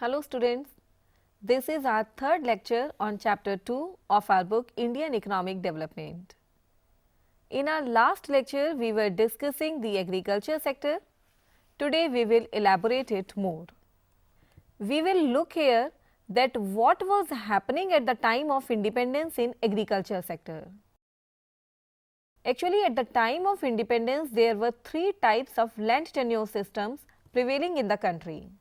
Hello students, this is our third lecture on chapter 2 of our book Indian Economic Development. In our last lecture, we were discussing the agriculture sector. Today, we will elaborate it more. We will look here that what was happening at the time of independence in agriculture sector. Actually, at the time of independence, there were three types of land tenure systems prevailing in the country: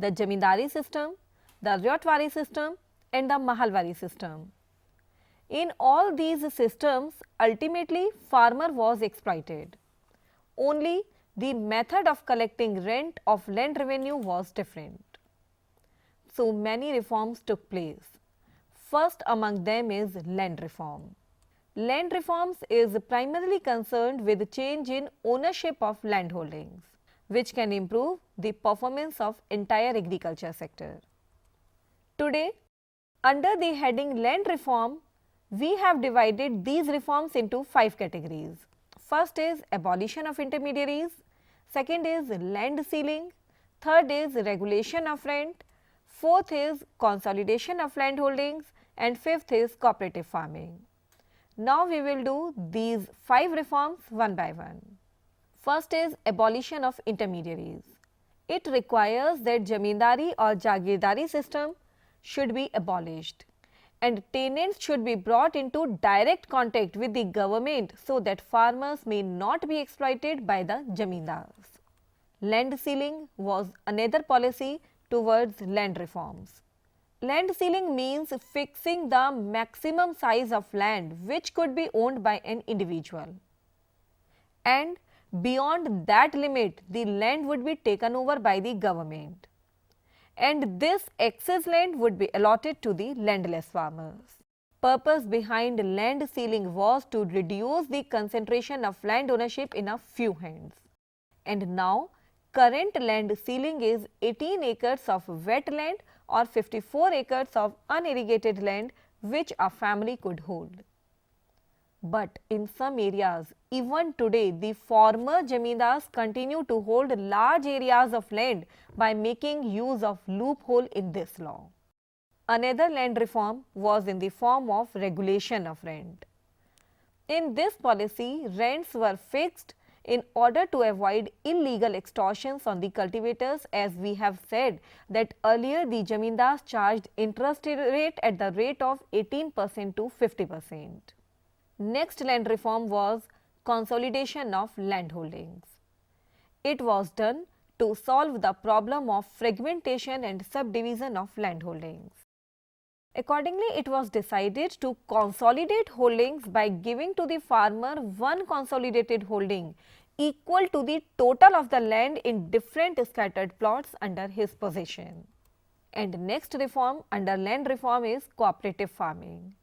the Jamindari system, the Ryotwari system and the Mahalwari system. In all these systems, ultimately farmer was exploited. Only the method of collecting rent of land revenue was different. So many reforms took place. First among them is land reform. Land reforms is primarily concerned with change in ownership of land holdings, which can improve the performance of entire agriculture sector. Today, under the heading land reform, we have divided these reforms into 5 categories. First is abolition of intermediaries, second is land ceiling, third is regulation of rent, fourth is consolidation of land holdings and fifth is cooperative farming. Now we will do these 5 reforms one by one. First is abolition of intermediaries. It requires that Jamindari or Jagirdari system should be abolished and tenants should be brought into direct contact with the government so that farmers may not be exploited by the Jamindars. Land ceiling was another policy towards land reforms. Land ceiling means fixing the maximum size of land which could be owned by an individual, and beyond that limit the land would be taken over by the government, and this excess land would be allotted to the landless farmers. Purpose behind land ceiling was to reduce the concentration of land ownership in a few hands. And now current land ceiling is 18 acres of wetland or 54 acres of unirrigated land which a family could hold. But in some areas, even today, the former Jamindars continue to hold large areas of land by making use of loophole in this law. Another land reform was in the form of regulation of rent. In this policy, rents were fixed in order to avoid illegal extortions on the cultivators, as we have said that earlier the Jamindars charged interest rate at the rate of 18% to 50%. Next land reform was consolidation of land holdings. It was done to solve the problem of fragmentation and subdivision of land holdings. Accordingly, it was decided to consolidate holdings by giving to the farmer one consolidated holding equal to the total of the land in different scattered plots under his possession. And next reform under land reform is cooperative farming,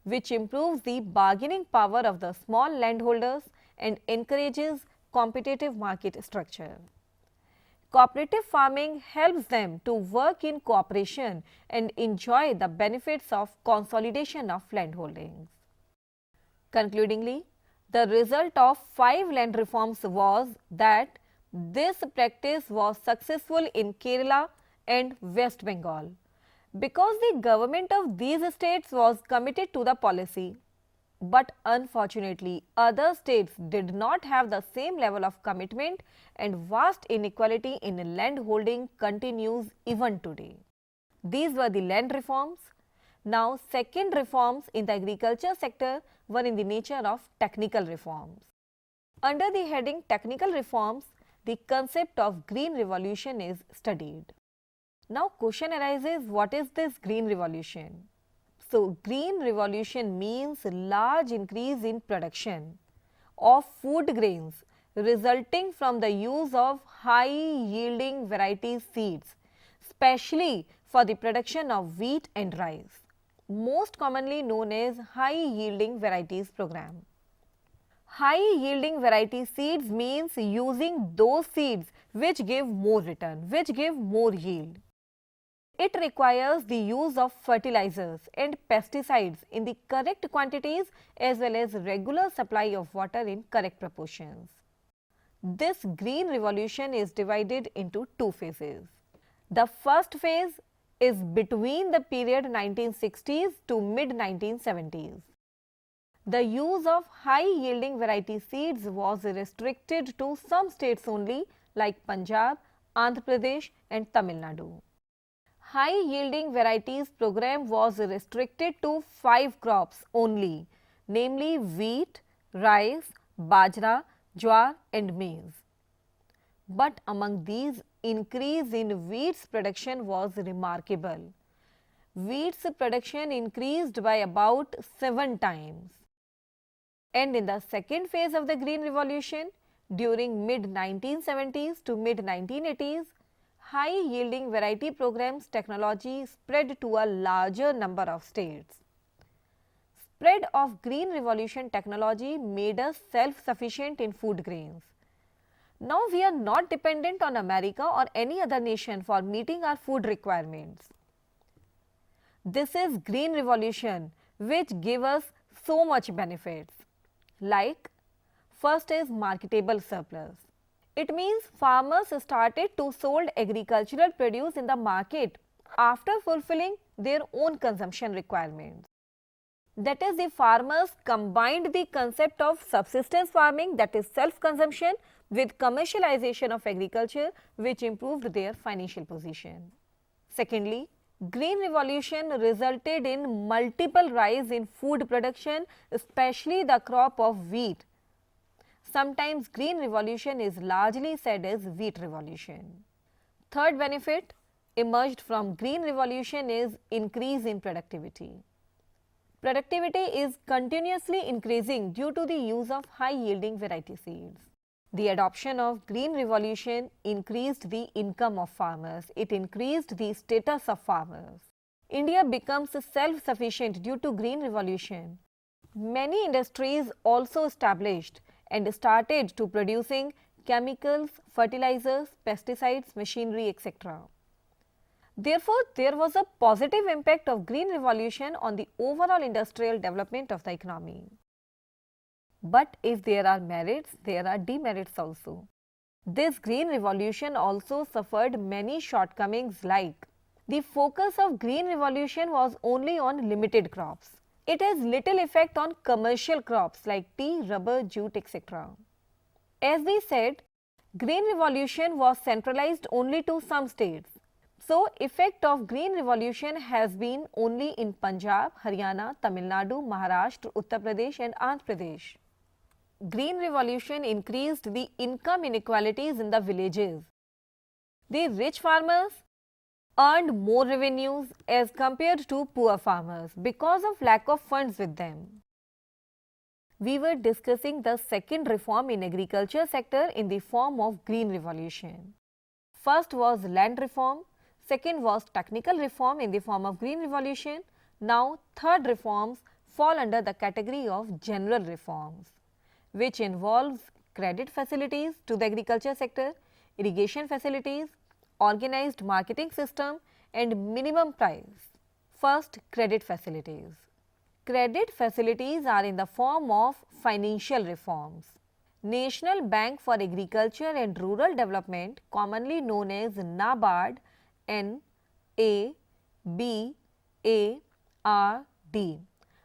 which improves the bargaining power of the small landholders and encourages competitive market structure. Cooperative farming helps them to work in cooperation and enjoy the benefits of consolidation of landholdings. Concludingly, the result of 5 land reforms was that this practice was successful in Kerala and West Bengal, because the government of these states was committed to the policy. But unfortunately, other states did not have the same level of commitment, and vast inequality in land holding continues even today. These were the land reforms. Now, second reforms in the agriculture sector were in the nature of technical reforms. Under the heading technical reforms, the concept of green revolution is studied. Now, question arises, what is this green revolution? So, green revolution means large increase in production of food grains resulting from the use of high yielding variety seeds, especially for the production of wheat and rice, most commonly known as high yielding varieties program. High yielding variety seeds means using those seeds which give more return, which give more yield. It requires the use of fertilizers and pesticides in the correct quantities as well as regular supply of water in correct proportions. This green revolution is divided into 2 phases. The first phase is between the period 1960s to mid-1970s. The use of high-yielding variety seeds was restricted to some states only like Punjab, Andhra Pradesh and Tamil Nadu. High-yielding varieties program was restricted to 5 crops only, namely wheat, rice, bajra, jowar and maize. But among these, increase in wheat's production was remarkable. Wheat's production increased by about 7 times. And in the second phase of the Green Revolution, during mid-1970s to mid-1980s, high-yielding variety programs technology spread to a larger number of states. Spread of Green Revolution technology made us self-sufficient in food grains. Now we are not dependent on America or any other nation for meeting our food requirements. This is Green Revolution which give us so much benefits. Like, first is marketable surplus. It means farmers started to sold agricultural produce in the market after fulfilling their own consumption requirements. That is, the farmers combined the concept of subsistence farming, that is self-consumption, with commercialization of agriculture, which improved their financial position. Secondly, Green Revolution resulted in multiple rise in food production, especially the crop of wheat. Sometimes Green Revolution is largely said as Wheat Revolution. Third benefit emerged from Green Revolution is increase in productivity. Productivity is continuously increasing due to the use of high-yielding variety seeds. The adoption of Green Revolution increased the income of farmers. It increased the status of farmers. India becomes self-sufficient due to Green Revolution. Many industries also established and started to producing chemicals, fertilizers, pesticides, machinery, etc. Therefore, there was a positive impact of Green Revolution on the overall industrial development of the economy. But if there are merits, there are demerits also. This Green Revolution also suffered many shortcomings, like the focus of Green Revolution was only on limited crops. It has little effect on commercial crops like tea, rubber, jute, etc. As we said, Green Revolution was centralized only to some states. So, effect of Green Revolution has been only in Punjab, Haryana, Tamil Nadu, Maharashtra, Uttar Pradesh and Andhra Pradesh. Green Revolution increased the income inequalities in the villages. The rich farmers earned more revenues as compared to poor farmers because of lack of funds with them. We were discussing the second reform in agriculture sector in the form of Green Revolution. First was land reform, second was technical reform in the form of Green Revolution. Now third reforms fall under the category of general reforms, which involves credit facilities to the agriculture sector, irrigation facilities, organized marketing system and minimum price. First, credit facilities. Credit facilities are in the form of financial reforms. National Bank for Agriculture and Rural Development, commonly known as NABARD, NABARD,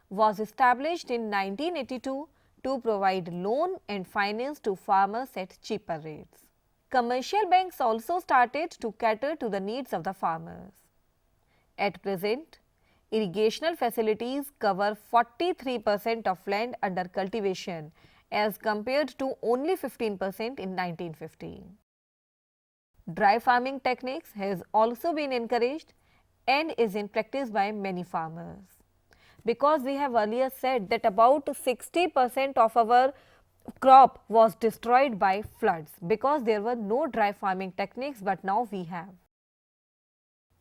was established in 1982 to provide loan and finance to farmers at cheaper rates. Commercial banks also started to cater to the needs of the farmers. At present, irrigational facilities cover 43% of land under cultivation as compared to only 15% in 1950. Dry farming techniques has also been encouraged and is in practice by many farmers. Because we have earlier said that about 60% of our crop was destroyed by floods because there were no dry farming techniques, but now we have.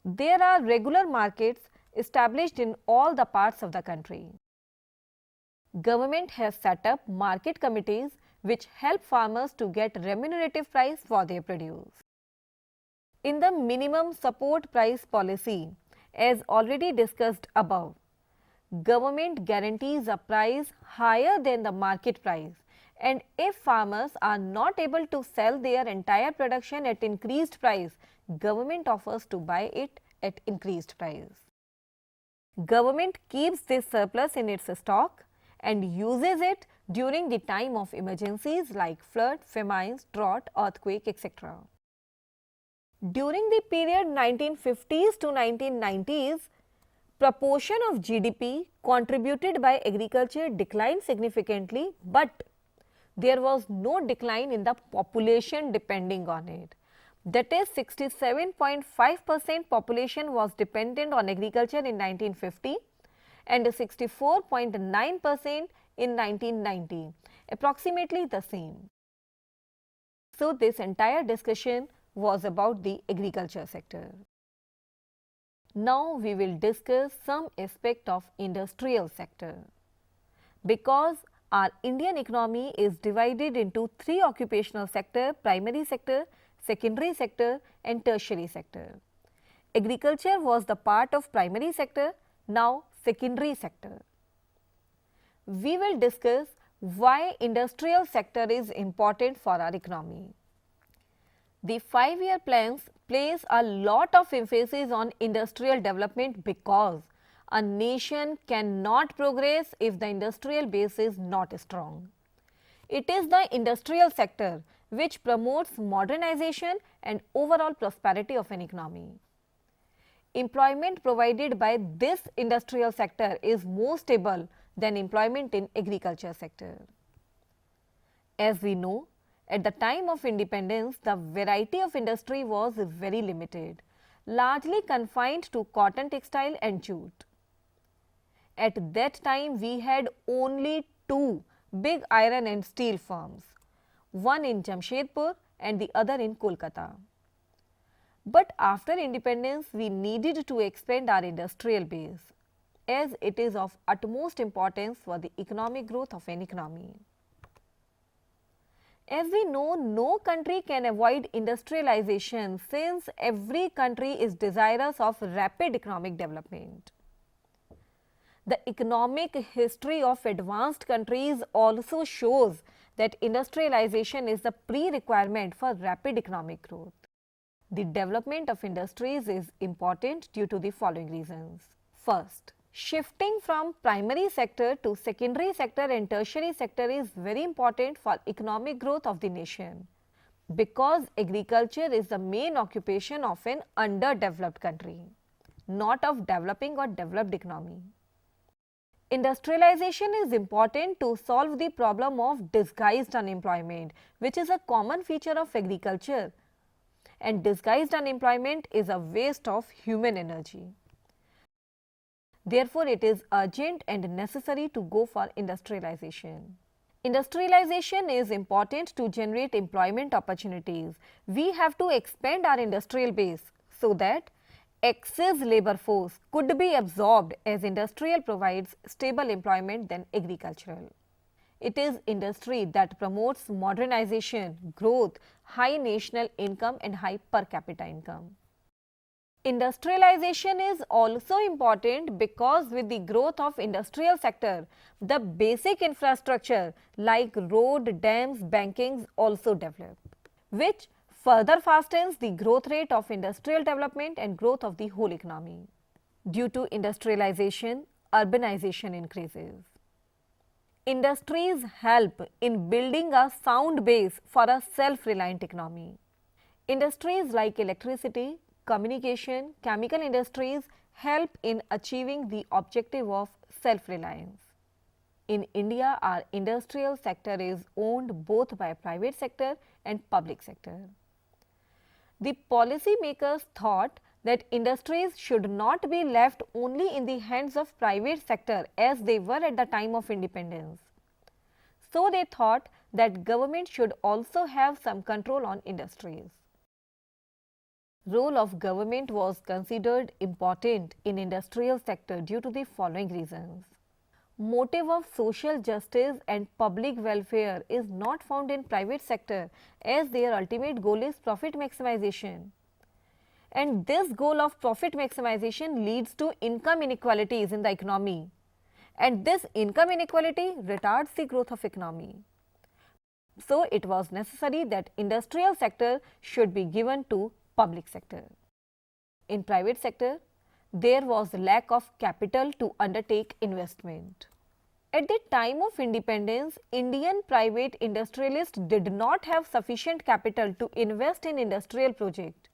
There are regular markets established in all the parts of the country. Government has set up market committees which help farmers to get remunerative price for their produce. In the minimum support price policy, as already discussed above, government guarantees a price higher than the market price And if farmers are not able to sell their entire production at increased price, government offers to buy it at increased price. Government keeps this surplus in its stock and uses it during the time of emergencies like flood, famines, drought, earthquake, etc. During the period 1950s to 1990s, proportion of GDP contributed by agriculture declined significantly, but there was no decline in the population depending on it. That is 67.5% population was dependent on agriculture in 1950 and 64.9% in 1990, approximately the same. So, this entire discussion was about the agriculture sector. Now, we will discuss some aspect of industrial sector. Because our Indian economy is divided into three occupational sector: primary sector, secondary sector and tertiary sector. Agriculture was the part of primary sector, now secondary sector. We will discuss why industrial sector is important for our economy. The 5-year plans place a lot of emphasis on industrial development because a nation cannot progress if the industrial base is not strong. It is the industrial sector which promotes modernization and overall prosperity of an economy. Employment provided by this industrial sector is more stable than employment in agriculture sector. As we know, at the time of independence, the variety of industry was very limited, largely confined to cotton, textile and jute. At that time, we had only two big iron and steel firms, one in Jamshedpur and the other in Kolkata. But after independence, we needed to expand our industrial base, as it is of utmost importance for the economic growth of an economy. As we know, no country can avoid industrialization since every country is desirous of rapid economic development. The economic history of advanced countries also shows that industrialization is the pre-requirement for rapid economic growth. The development of industries is important due to the following reasons. First, shifting from primary sector to secondary sector and tertiary sector is very important for economic growth of the nation, because agriculture is the main occupation of an underdeveloped country, not of developing or developed economy. Industrialization is important to solve the problem of disguised unemployment, which is a common feature of agriculture, and disguised unemployment is a waste of human energy. Therefore, it is urgent and necessary to go for industrialization. Industrialization is important to generate employment opportunities. We have to expand our industrial base so that excess labor force could be absorbed, as industrial provides stable employment than agricultural. It is industry that promotes modernization, growth, high national income and high per capita income. Industrialization is also important because with the growth of industrial sector, the basic infrastructure like road, dams, bankings also develop, which further fastens the growth rate of industrial development and growth of the whole economy. Due to industrialization, urbanization increases. Industries help in building a sound base for a self-reliant economy. Industries like electricity, communication, chemical industries help in achieving the objective of self-reliance. In India, our industrial sector is owned both by private sector and public sector. The policy makers thought that industries should not be left only in the hands of private sector as they were at the time of independence. So they thought that government should also have some control on industries. Role of government was considered important in industrial sector due to the following reasons. Motive of social justice and public welfare is not found in private sector, as their ultimate goal is profit maximization. And this goal of profit maximization leads to income inequalities in the economy. And this income inequality retards the growth of economy. So it was necessary that industrial sector should be given to public sector. In private sector, there was lack of capital to undertake investment. At the time of independence, Indian private industrialists did not have sufficient capital to invest in industrial project,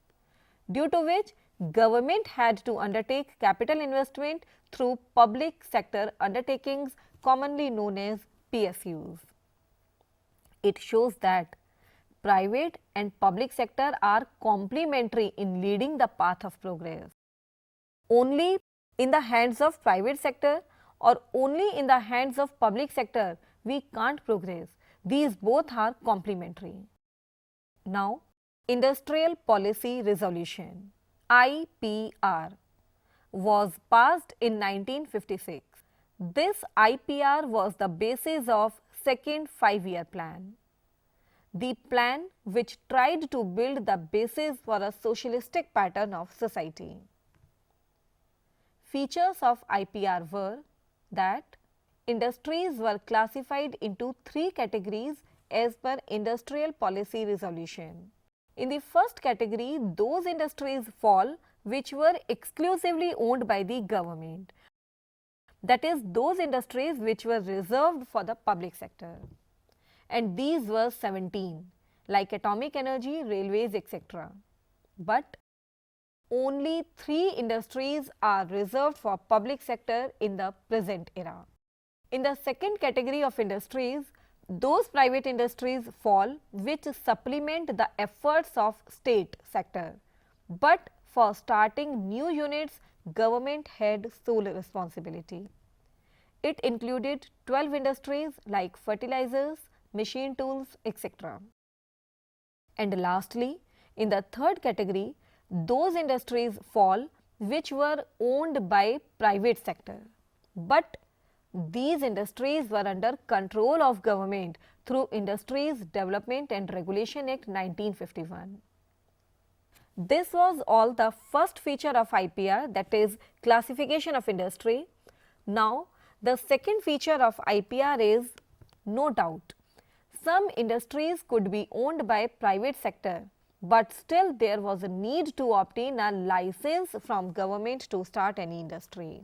due to which government had to undertake capital investment through public sector undertakings commonly known as PSUs. It shows that private and public sector are complementary in leading the path of progress. Only in the hands of private sector or only in the hands of public sector we can't progress. These both are complementary. Now, Industrial Policy Resolution IPR was passed in 1956. This IPR was the basis of second 5-year plan. The plan which tried to build the basis for a socialistic pattern of society. Features of IPR were that industries were classified into 3 categories as per Industrial Policy Resolution. In the first category, those industries fall which were exclusively owned by the government. That is, those industries which were reserved for the public sector. And these were 17, like atomic energy, railways, etc. But only 3 industries are reserved for public sector in the present era. In the second category of industries, those private industries fall which supplement the efforts of state sector. But for starting new units, government had sole responsibility. It included 12 industries like fertilizers, machine tools, etc. And lastly, in the third category, those industries fall which were owned by private sector. But these industries were under control of government through Industries Development and Regulation Act 1951. This was all the first feature of IPR, that is classification of industry. Now, the second feature of IPR is, no doubt, some industries could be owned by private sector, but still there was a need to obtain a license from government to start any industry.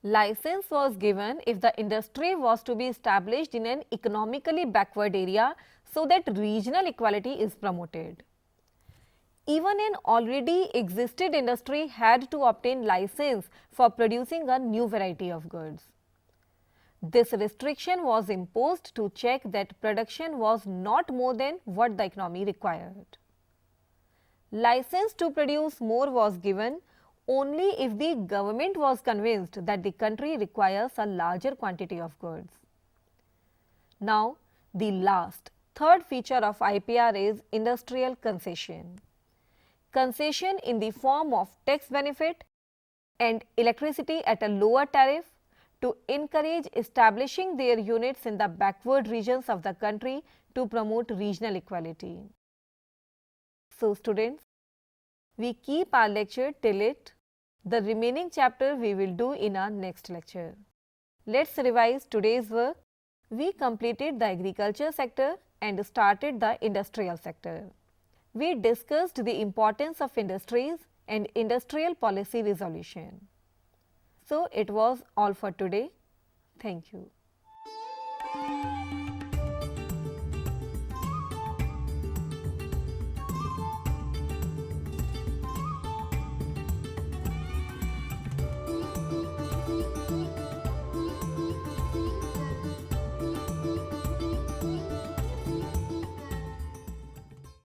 License was given if the industry was to be established in an economically backward area so that regional equality is promoted. Even an already existed industry had to obtain license for producing a new variety of goods. This restriction was imposed to check that production was not more than what the economy required. License to produce more was given only if the government was convinced that the country requires a larger quantity of goods. Now, the last, third feature of IPR is industrial concession. Concession in the form of tax benefit and electricity at a lower tariff to encourage establishing their units in the backward regions of the country to promote regional equality. So students, we keep our lecture till it. The remaining chapter we will do in our next lecture. Let's revise today's work. We completed the agriculture sector and started the industrial sector. We discussed the importance of industries and industrial policy resolution. So it was all for today. Thank you.